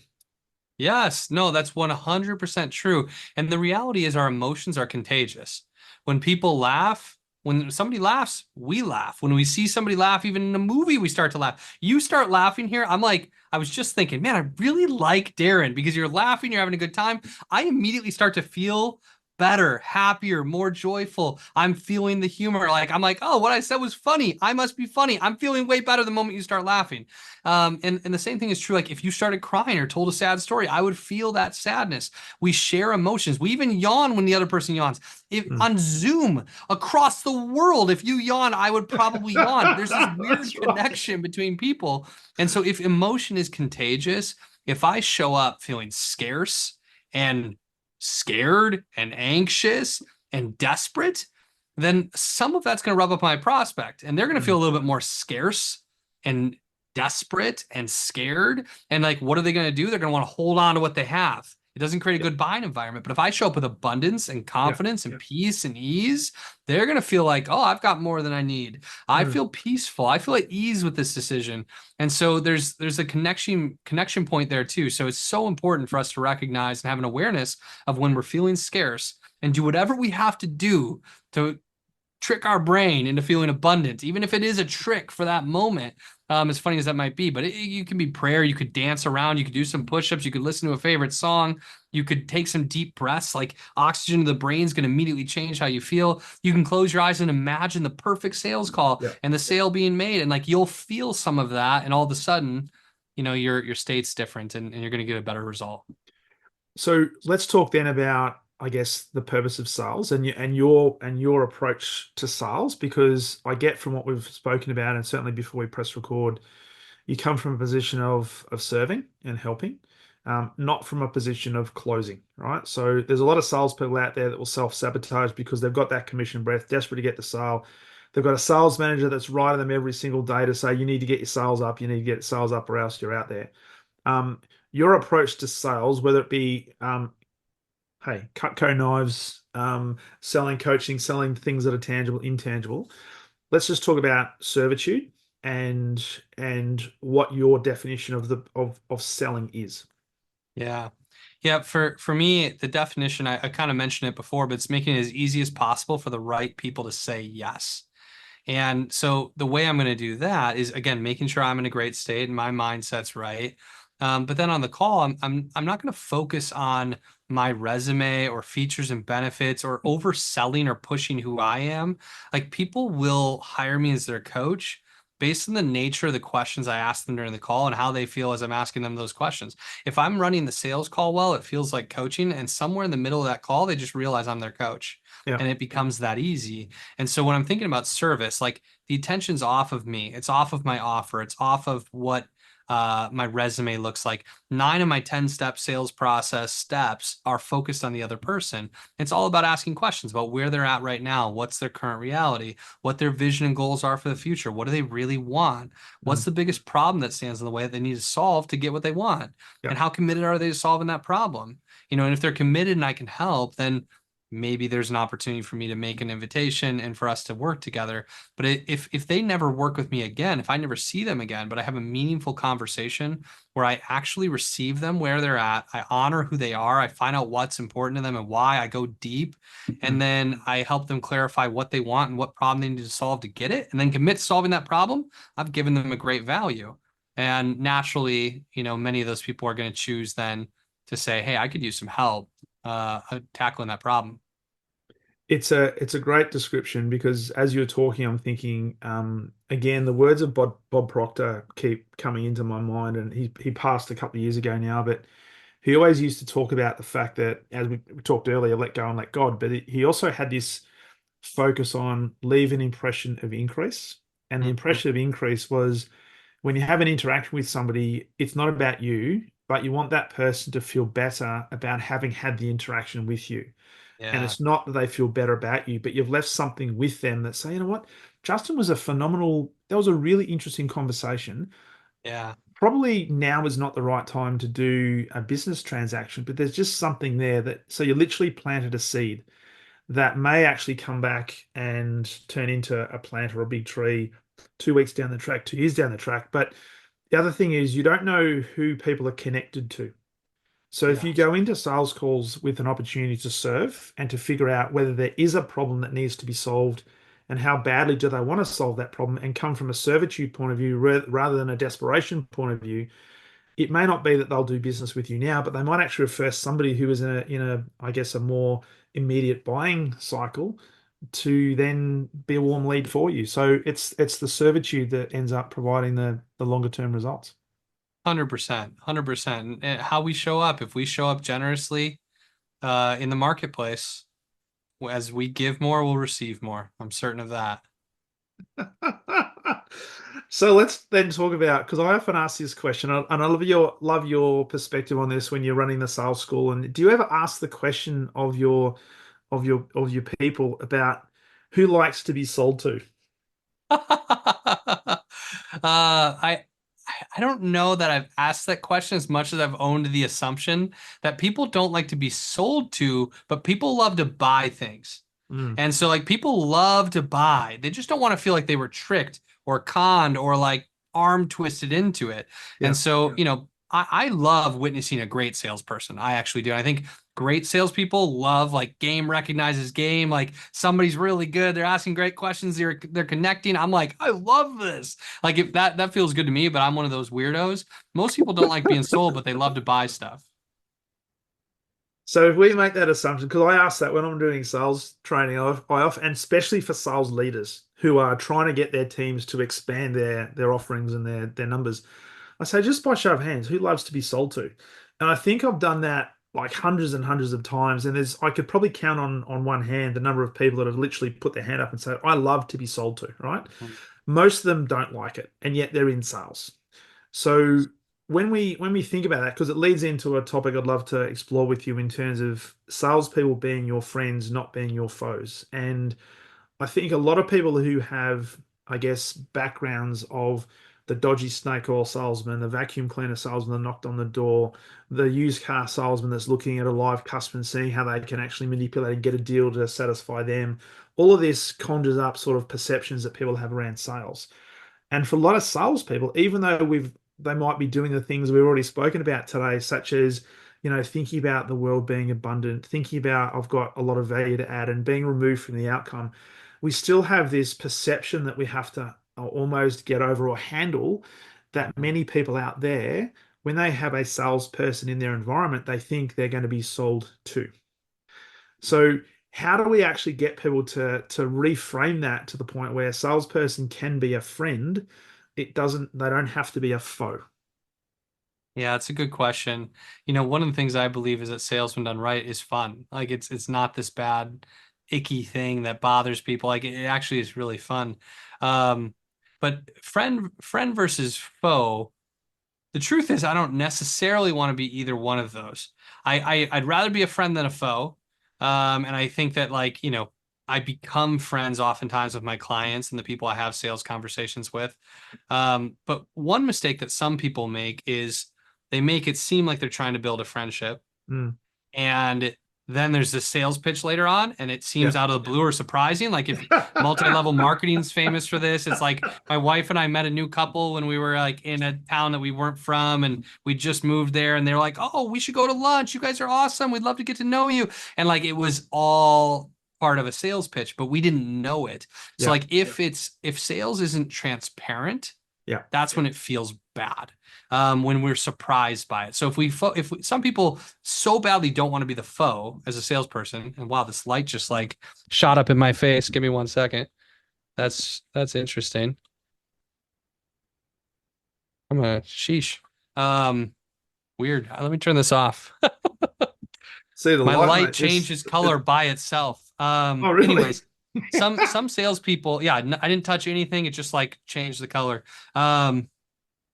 Yes, no, that's 100% true. And the reality is our emotions are contagious. When people laugh, when somebody laughs, we laugh. When we see somebody laugh, even in a movie, we start to laugh. You start laughing here. I'm like, I was just thinking, man, I really like Darren because you're laughing, you're having a good time. I immediately start to feel better, happier, more joyful. I'm feeling the humor. Like, I'm like, oh, what I said was funny. I must be funny. I'm feeling way better the moment you start laughing. And the same thing is true. Like if you started crying or told a sad story, I would feel that sadness. We share emotions. We even yawn when the other person yawns. If Mm. on Zoom across the world, if you yawn, I would probably yawn. There's this weird That's right. connection between people. And so if emotion is contagious, if I show up feeling scarce and scared and anxious and desperate, then some of that's going to rub up my prospect and they're going to feel Mm. a little bit more scarce and desperate and scared. And like, what are they going to do? They're going to want to hold on to what they have. It doesn't create a Yeah. good buying environment. But if I show up with abundance and Yeah. confidence and Yeah. peace and ease, they're going to feel like, oh, I've got more than I need. I Mm. feel peaceful. I feel at ease with this decision. And so there's a connection point there too. So it's so important for us to recognize and have an awareness of when we're feeling scarce and do whatever we have to do to trick our brain into feeling abundant, even if it is a trick for that moment. As funny as that might be, but you can be prayer. You could dance around. You could do some push-ups. You could listen to a favorite song. You could take some deep breaths. Like oxygen to the brain is going to immediately change how you feel. You can close your eyes and imagine the perfect sales call Yeah. and the sale being made, and like you'll feel some of that, and all of a sudden, your state's different, and you're going to get a better result. So let's talk then about, I guess, the purpose of sales and your approach to sales, because I get from what we've spoken about, and certainly before we press record, you come from a position of serving and helping, not from a position of closing, right? So there's a lot of salespeople out there that will self-sabotage because they've got that commission breath, desperate to get the sale. They've got a sales manager that's writing them every single day to say, you need to get your sales up, you need to get sales up, or else you're out there. Um, your approach to sales, whether it be, hey, Cutco knives, selling coaching, selling things that are tangible, intangible. Let's just talk about servitude and what your definition of selling is. Yeah. Yeah, for me, the definition, I kind of mentioned it before, but it's making it as easy as possible for the right people to say yes. And so the way I'm going to do that is again making sure I'm in a great state and my mindset's right. But then on the call, I'm not going to focus on my resume or features and benefits or overselling or pushing who I am. Like people will hire me as their coach based on the nature of the questions I ask them during the call and how they feel as I'm asking them those questions. If I'm running the sales call well, it feels like coaching, and somewhere in the middle of that call, they just realize I'm their coach, Yeah. and it becomes that easy. And so when I'm thinking about service, like the attention's off of me, it's off of my offer, it's off of what my resume looks like. 9 of my 10-step sales process steps are focused on the other person. It's all about asking questions about where they're at right now, what's their current reality, what their vision and goals are for the future, what do they really want, what's Mm. the biggest problem that stands in the way that they need to solve to get what they want, Yeah. and how committed are they to solving that problem. And if they're committed and I can help, then maybe there's an opportunity for me to make an invitation and for us to work together. But if they never work with me again, if I never see them again, but I have a meaningful conversation where I actually receive them where they're at, I honor who they are, I find out what's important to them and why, I go deep, and then I help them clarify what they want and what problem they need to solve to get it, and then commit to solving that problem, I've given them a great value. And naturally, many of those people are going to choose then to say, hey, I could use some help tackling that problem. It's a great description because as you're talking, I'm thinking again the words of Bob Proctor keep coming into my mind, and he passed a couple of years ago now, but he always used to talk about the fact that, as we talked earlier, let go and let God, but he also had this focus on leave an impression of increase, and the Mhm. impression of increase was when you have an interaction with somebody, it's not about you, but you want that person to feel better about having had the interaction with you. And Yeah. it's not that they feel better about you, but you've left something with them that say, you know what, Justin was a phenomenal, that was a really interesting conversation. Yeah. Probably now is not the right time to do a business transaction, but there's just something there that, so you literally planted a seed that may actually come back and turn into a plant or a big tree 2 weeks down the track, 2 years down the track. But the other thing is, you don't know who people are connected to. So if Yeah. you go into sales calls with an opportunity to serve and to figure out whether there is a problem that needs to be solved and how badly do they want to solve that problem and come from a servitude point of view rather than a desperation point of view, it may not be that they'll do business with you now, but they might actually refer somebody who is in a I guess a more immediate buying cycle to then be a warm lead for you. So it's the servitude that ends up providing the longer term results. 100%. 100%. And how we show up, if we show up generously in the marketplace, as we give more, we'll receive more. I'm certain of that. So let's then talk about, because I often ask this question, and I love your perspective on this when you're running the sales school. And do you ever ask the question of your people about who likes to be sold to? I I don't know that I've asked that question as much as I've owned the assumption that people don't like to be sold to, but people love to buy things. Mm, And so like people love to buy. They just don't want to feel like they were tricked or conned or like arm twisted into it. And yeah. so, I love witnessing a great salesperson. I actually do. I think great salespeople love like game recognizes game. Like somebody's really good. They're asking great questions. They're connecting. I'm like, I love this. Like if that feels good to me, but I'm one of those weirdos. Most people don't like being sold, but they love to buy stuff. So if we make that assumption, because I ask that when I'm doing sales training, I often, and especially for sales leaders who are trying to get their teams to expand their offerings and their numbers, I say just by show of hands, who loves to be sold to? And I think I've done that like hundreds and hundreds of times, and I could probably count on one hand the number of people that have literally put their hand up and said, I love to be sold to, right? Most of them don't like it, and yet they're in sales. So when we think about that, because it leads into a topic I'd love to explore with you in terms of salespeople being your friends, not being your foes. And I think a lot of people who have, I guess, backgrounds of the dodgy snake oil salesman, the vacuum cleaner salesman that knocked on the door, the used car salesman that's looking at a live customer and seeing how they can actually manipulate and get a deal to satisfy them. All of this conjures up sort of perceptions that people have around sales. And for a lot of salespeople, even though they might be doing the things we've already spoken about today, such as, thinking about the world being abundant, thinking about I've got a lot of value to add and being removed from the outcome, we still have this perception that we have to almost get over or handle that Mhm. many people out there, when they have a salesperson in their environment, they think they're going to be sold to. So how do we actually get people to reframe that to the point where a salesperson can be a friend? They don't have to be a foe. Yeah, it's a good question. One of the things I believe is that sales, when done right, is fun. Like it's not this bad, icky thing that bothers people. Like it actually is really fun. Um, but friend versus foe, the truth is I don't necessarily want to be either one of those. I'd rather be a friend than a foe. And I think that like, I become friends oftentimes with my clients and the people I have sales conversations with. But one mistake that some people make is they make it seem like they're trying to build a friendship. Mm, And then there's this sales pitch later on, and it seems Yeah. out of the blue or surprising. Like if multi-level marketing is famous for this, it's like my wife and I met a new couple when we were like in a town that we weren't from, and we just moved there, and they're like, "Oh, we should go to lunch. You guys are awesome. We'd love to get to know you." And like it was all part of a sales pitch, but we didn't know it. So Yeah. like if sales isn't transparent, Yeah. that's when it feels bad. When we're surprised by it. So some people so badly don't want to be the foe as a salesperson, and wow, this light just like shot up in my face. Give me 1 second. That's interesting. I'm a sheesh. Um, Weird. Let me turn this off. See the My light, light mate. changes color by itself. Oh, really? Anyways, some salespeople, yeah, I didn't touch anything. It just like changed the color.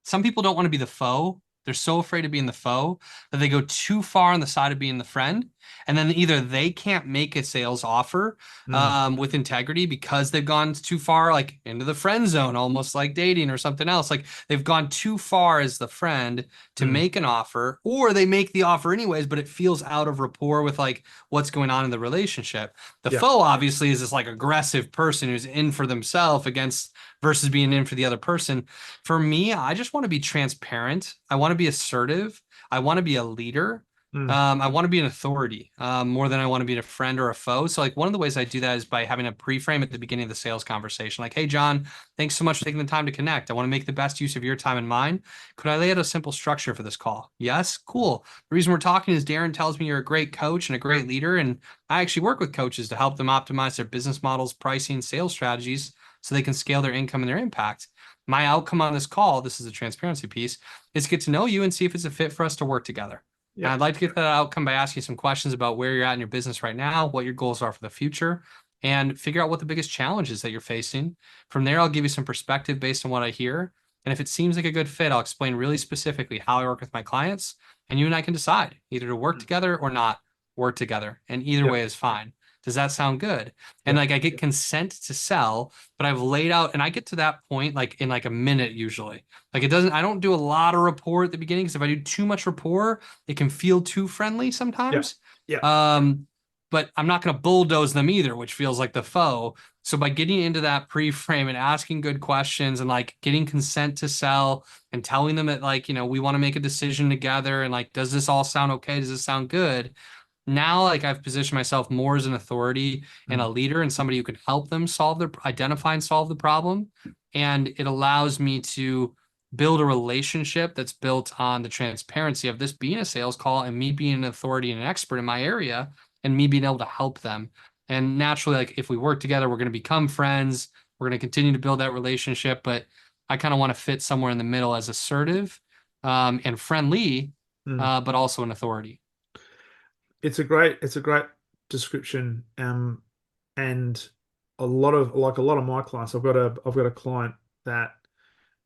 Some people don't want to be the foe. They're so afraid of being the foe that they go too far on the side of being the friend. And then either they can't make a sales offer Mm, with integrity because they've gone too far, like into the friend zone, almost like dating or something else. Like they've gone too far as the friend to mm. make an offer, or they make the offer anyways, but it feels out of rapport with like what's going on in the relationship. The Yeah. foe obviously is this like aggressive person who's in for themselves against versus being in for the other person. For me, I just want to be transparent. I want to be assertive. I want to be a leader. Mm, I want to be an authority more than I want to be a friend or a foe. So, like, one of the ways I do that is by having a pre-frame at the beginning of the sales conversation. Like, hey, John, thanks so much for taking the time to connect. I want to make the best use of your time and mine. Could I lay out a simple structure for this call? Yes, cool. The reason we're talking is Darren tells me you're a great coach and a great leader. And I actually work with coaches to help them optimize their business models, pricing, sales strategies so they can scale their income and their impact. My outcome on this call, this is a transparency piece, is get to know you and see if it's a fit for us to work together. And yeah. I'd like to get that outcome by asking some questions about where you're at in your business right now, what your goals are for the future, and figure out what the biggest challenges that you're facing. From there, I'll give you some perspective based on what I hear. And if it seems like a good fit, I'll explain really specifically how I work with my clients. And you and I can decide either to work Mm, together or not work together. And either yeah. way is fine. Does that sound good? And Yeah. like I get consent to sell, but I've laid out and I get to that point like in like a minute usually. Like I don't do a lot of rapport at the beginning because if I do too much rapport, it can feel too friendly Yeah. sometimes. Yeah. But I'm not going to bulldoze them either, which feels like the foe. So by getting into that pre-frame and asking good questions and like getting consent to sell and telling them that like, we want to make a decision together and like, does this all sound okay? Does this sound good? Now, like I've positioned myself more as an authority and a Mm, leader and somebody who can help them identify and solve the problem. And it allows me to build a relationship that's built on the transparency of this being a sales call and me being an authority and an expert in my area and me being able to help them. And naturally, like if we work together, we're going to become friends. We're going to continue to build that relationship. But I kind of want to fit somewhere in the middle as assertive and friendly, mm. but also an authority. It's a great description. And a lot of my clients, I've got a client that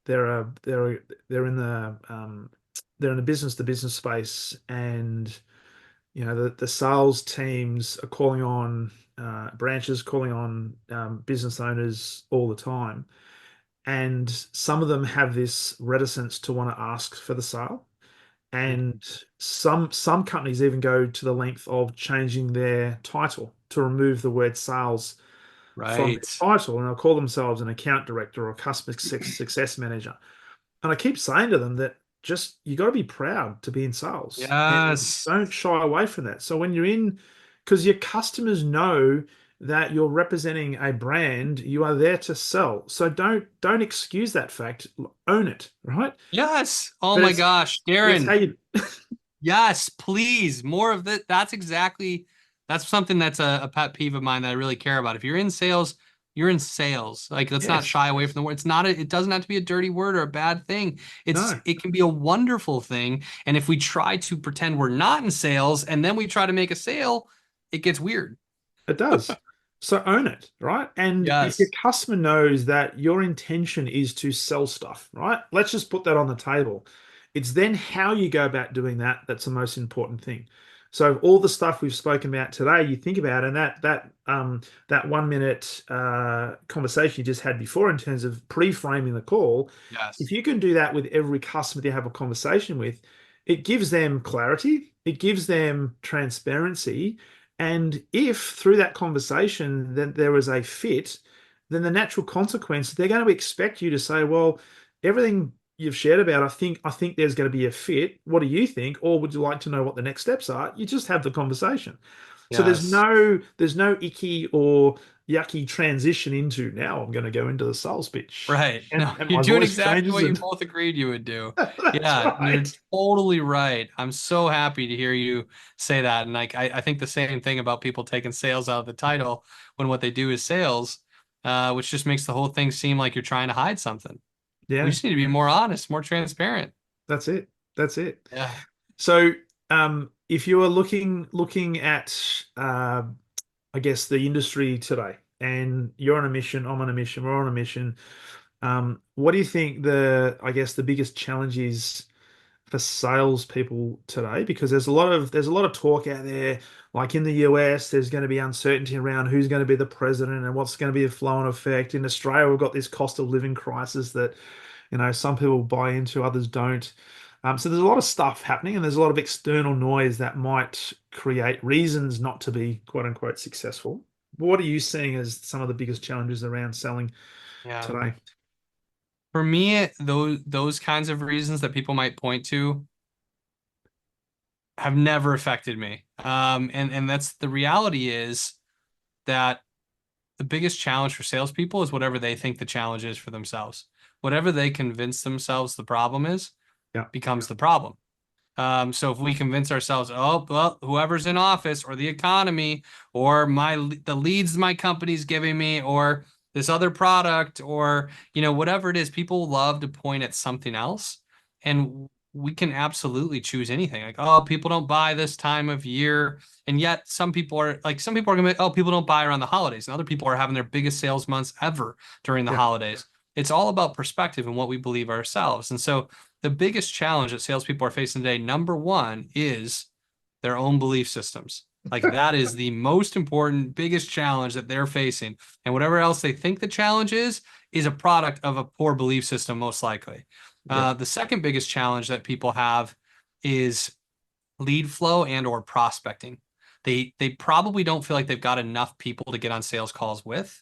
they're a, they're a, they're in the business to business space, and the sales teams are calling on branches, calling on business owners all the time, and some of them have this reticence to want to ask for the sale. And some companies even go to the length of changing their title to remove the word sales from their Right. title, and they'll call themselves an account director or a customer success manager. And I keep saying to them that just you got to be proud to be in sales and Yes. don't shy away from that. So when you're in, because your customers know that you're representing a brand, you are there to sell. So don't excuse that fact, own it, right? Yes. Oh But my it's gosh, but it's how Darren. you Yes, please. More of that. That's something that's a pet peeve of mine that I really care about. If you're in sales, you're in sales. Like, let's not yes. shy away from the word. It doesn't have to be a dirty word or a bad thing. No, It can be a wonderful thing. And if we try to pretend we're not in sales and then we try to make a sale, it gets weird. it does. So own it, right? And if your Yes. customer knows that your intention is to sell stuff, right? Let's just put that on the table. It's then how you go about doing that that's the most important thing. So all the stuff we've spoken about today, you think about, and that 1 minute conversation you just had before in terms of pre-framing the call, if Yes. you can do that with every customer you have a conversation with, it gives them clarity. it gives them transparency. And if through that conversation that there is a fit, then the natural consequence, they're going to expect you to say, well, everything you've shared about, I think there's going to be a fit. What do you think? Or would you like to know what the next steps are? You just have the conversation. So there's Yes. no there's no icky or yucky transition into now I'm going to go into the sales pitch Right. No, and you're my doing voice exactly changes what you and both agreed you would do. that's Yeah, you're right. totally right. I'm so happy to hear you say that. And like I think the same thing about people taking sales out of the title when what they do is sales, which just makes the whole thing seem like you're trying to hide something. We Yeah, just need to be more honest, more transparent. that's it. That's it. Yeah. So, if you are looking at, I guess, the industry today, and you're on a mission, I'm on a mission, we're on a mission. What do you think I guess, the biggest challenge is for salespeople today? Because there's a lot of talk out there. Like in the US, there's going to be uncertainty around who's going to be the president and what's going to be the flow-on effect. In Australia, we've got this cost of living crisis that some people buy into, others don't. So there's a lot of stuff happening, and there's a lot of external noise that might create reasons not to be quote unquote successful. What are you seeing as some of the biggest challenges around selling Yeah. today? For me, those kinds of reasons that people might point to have never affected me. And that's the reality is that the biggest challenge for salespeople is whatever they think the challenge is for themselves. Whatever they convince themselves the problem is Yeah, becomes the problem. So if we convince ourselves, oh, well, whoever's in office or the economy or the leads my company's giving me or this other product or whatever it is, people love to point at something else, and we can absolutely choose anything. Like, oh, people don't buy this time of year, and yet some people are gonna be, oh, people don't buy around the holidays, and other people are having their biggest sales months ever during the yeah. holidays. It's all about perspective and what we believe ourselves, and so the biggest challenge that salespeople are facing today, number one, is their own belief systems. Like that is the most important, biggest challenge that they're facing. And whatever else they think the challenge is a product of a poor belief system, most likely. Yeah. The second biggest challenge that people have is lead flow and or prospecting. They probably don't feel like they've got enough people to get on sales calls with.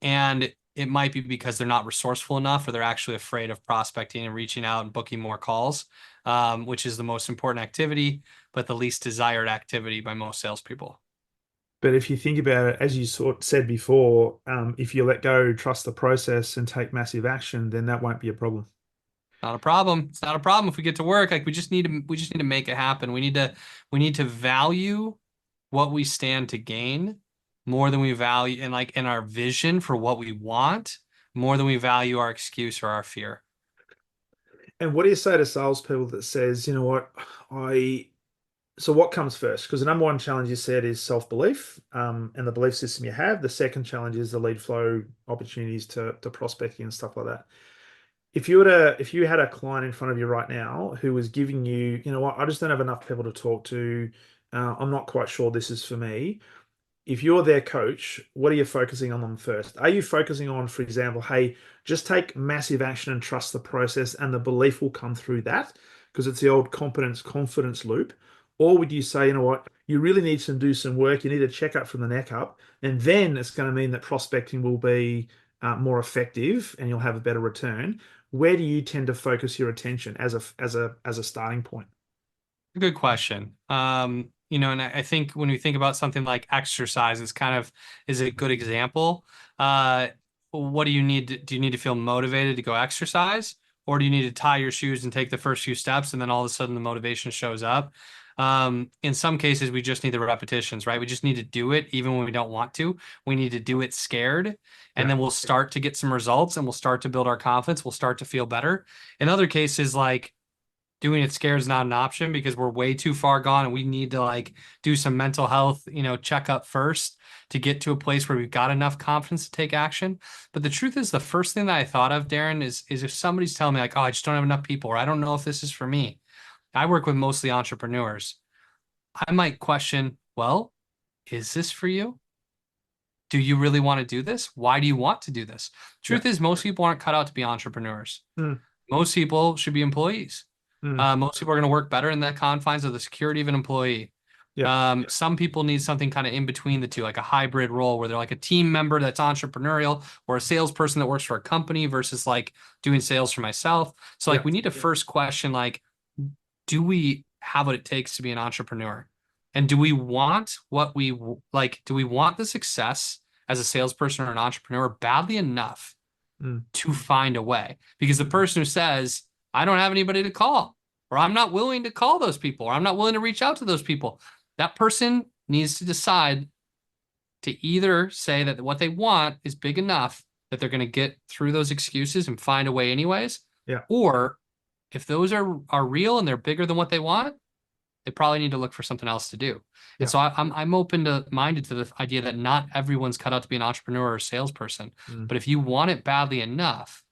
And it might be because they're not resourceful enough or they're actually afraid of prospecting and reaching out and booking more calls, which is the most important activity, but the least desired activity by most salespeople. But if you think about it, as you said before, if you let go, trust the process, and take massive action, then that won't be a problem. Not a problem. It's not a problem if we get to work. Like we just need to make it happen. We need to value what we stand to gain more than we value and like in our vision for what we want more than we value our excuse or our fear. And what do you say to salespeople that says, you know what, I so what comes first? Because the number one challenge you said is self-belief, and the belief system you have. The second challenge is the lead flow opportunities to prospecting and stuff like that. If you had a client in front of you right now who was giving you, you know what, I just don't have enough people to talk to. I'm not quite sure this is for me. If you're their coach, what are you focusing on them first? Are you focusing on, for example, hey, just take massive action and trust the process, and the belief will come through that because it's the old competence confidence loop? Or would you say, you know what, you really need to do some work, you need to check up from the neck up, and then it's going to mean that prospecting will be more effective and you'll have a better return? Where do you tend to focus your attention as a starting point? Good question. And I think when we think about something like exercise, it's kind of is a good example. Uh, what do you need do you need to feel motivated to go exercise, or do you need to tie your shoes and take the first few steps, and then all of a sudden the motivation shows up? In some cases, we just need the repetitions, right? We just need to do it even when we don't want to. We need to do it scared, and Yeah. then we'll start to get some results, and we'll start to build our confidence. We'll start to feel better. In other cases, like doing it scared is not an option because we're way too far gone and we need to like do some mental health, checkup first to get to a place where we've got enough confidence to take action. But the truth is the first thing that I thought of, Darren, is if somebody's telling me like, oh, I just don't have enough people or I don't know if this is for me. I work with mostly entrepreneurs. I might question, well, is this for you? Do you really want to do this? Why do you want to do this? Yeah. Truth is most people aren't cut out to be entrepreneurs. Mm, Most people should be employees. Mm. Most people are going to work better in the confines of the security of an employee. Yeah. Some people need something kind of in between the two, like a hybrid role where they're like a team member that's entrepreneurial or a salesperson that works for a company versus like doing sales for myself. So like Yeah. we need to first question like, do we have what it takes to be an entrepreneur? And do we want what we like? Do we want the success as a salesperson or an entrepreneur badly enough Mm. to find a way? Because the person who says, I don't have anybody to call, or I'm not willing to call those people, or I'm not willing to reach out to those people, that person needs to decide to either say that what they want is big enough that they're going to get through those excuses and find a way anyways, Yeah. or if those are real and they're bigger than what they want, they probably need to look for something else to do. Yeah. And so I'm open to minded to the idea that not everyone's cut out to be an entrepreneur or salesperson, Mm. but if you want it badly enough,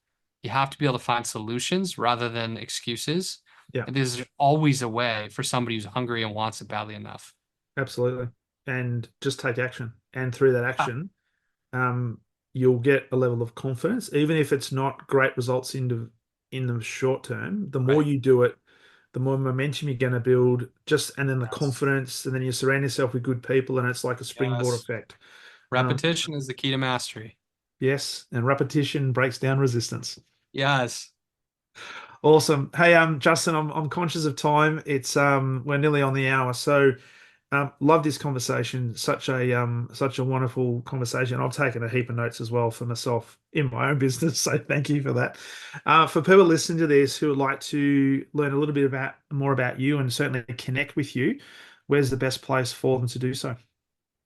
you have to be able to find solutions rather than excuses. Yeah. And there's always a way for somebody who's hungry and wants it badly enough. Absolutely. And just take action. And through that Ah, action, you'll get a level of confidence, even if it's not great results in the short term. The more right. you do it, the more momentum you're going to build. And then the Yes. confidence, and then you surround yourself with good people, and it's like a springboard Yes. effect. Um, Repetition is the key to mastery. yes, and repetition breaks down resistance. Yes. Awesome. Hey, Justin, I'm conscious of time. It's we're nearly on the hour, so love this conversation. Such a wonderful conversation. I've taken a heap of notes as well for myself in my own business, so thank you for that. For people listening to this who would like to learn a little bit more about you and certainly connect with you, where's the best place for them to do so?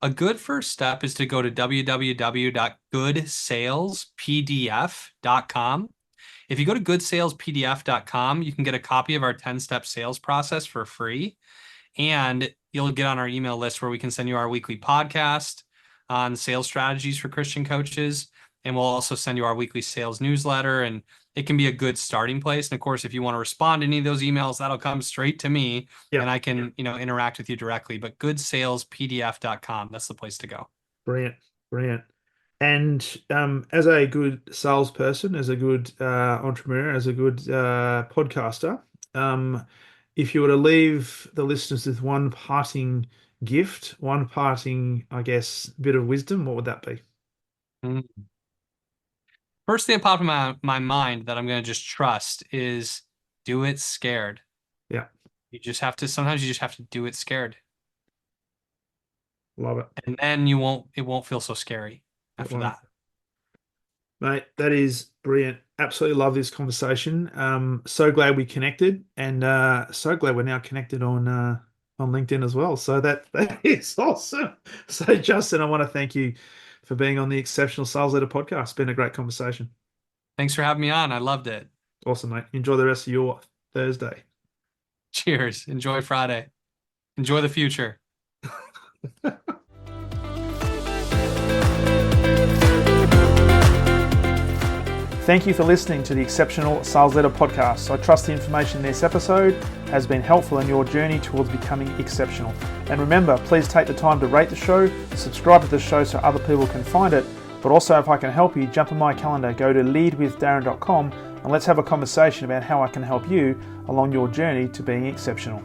A good first step is to go to www.goodsalespdf.com. If you go to goodsalespdf.com, you can get a copy of our 10-step sales process for free. And you'll get on our email list where we can send you our weekly podcast on sales strategies for Christian coaches. And we'll also send you our weekly sales newsletter. And it can be a good starting place. And of course, if you want to respond to any of those emails, that'll come straight to me Yeah, and I can, interact with you directly. But goodsalespdf.com, that's the place to go. brilliant, brilliant. And as a good salesperson, as a good entrepreneur, as a good podcaster, if you were to leave the listeners with one parting gift, one parting, I guess, bit of wisdom, what would that be? Mm. First thing that popped in my mind that I'm going to just trust is do it scared. Yeah, Sometimes you just have to do it scared. love it. And then it won't feel so scary It after won't. that. Mate, that is brilliant. Absolutely love this conversation. So glad we connected, and so glad we're now connected on LinkedIn as well. So that is awesome. So Justin, I want to thank you for being on the Exceptional Sales Leader podcast. It's been a great conversation. Thanks for having me on. I loved it. Awesome, mate. Enjoy the rest of your Thursday. Cheers. Enjoy Friday. Enjoy the future. Thank you for listening to the Exceptional Sales Leader podcast. I trust the information in this episode has been helpful in your journey towards becoming exceptional. And remember, please take the time to rate the show, subscribe to the show so other people can find it. But also, if I can help you, jump on my calendar, go to leadwithdarren.com and let's have a conversation about how I can help you along your journey to being exceptional.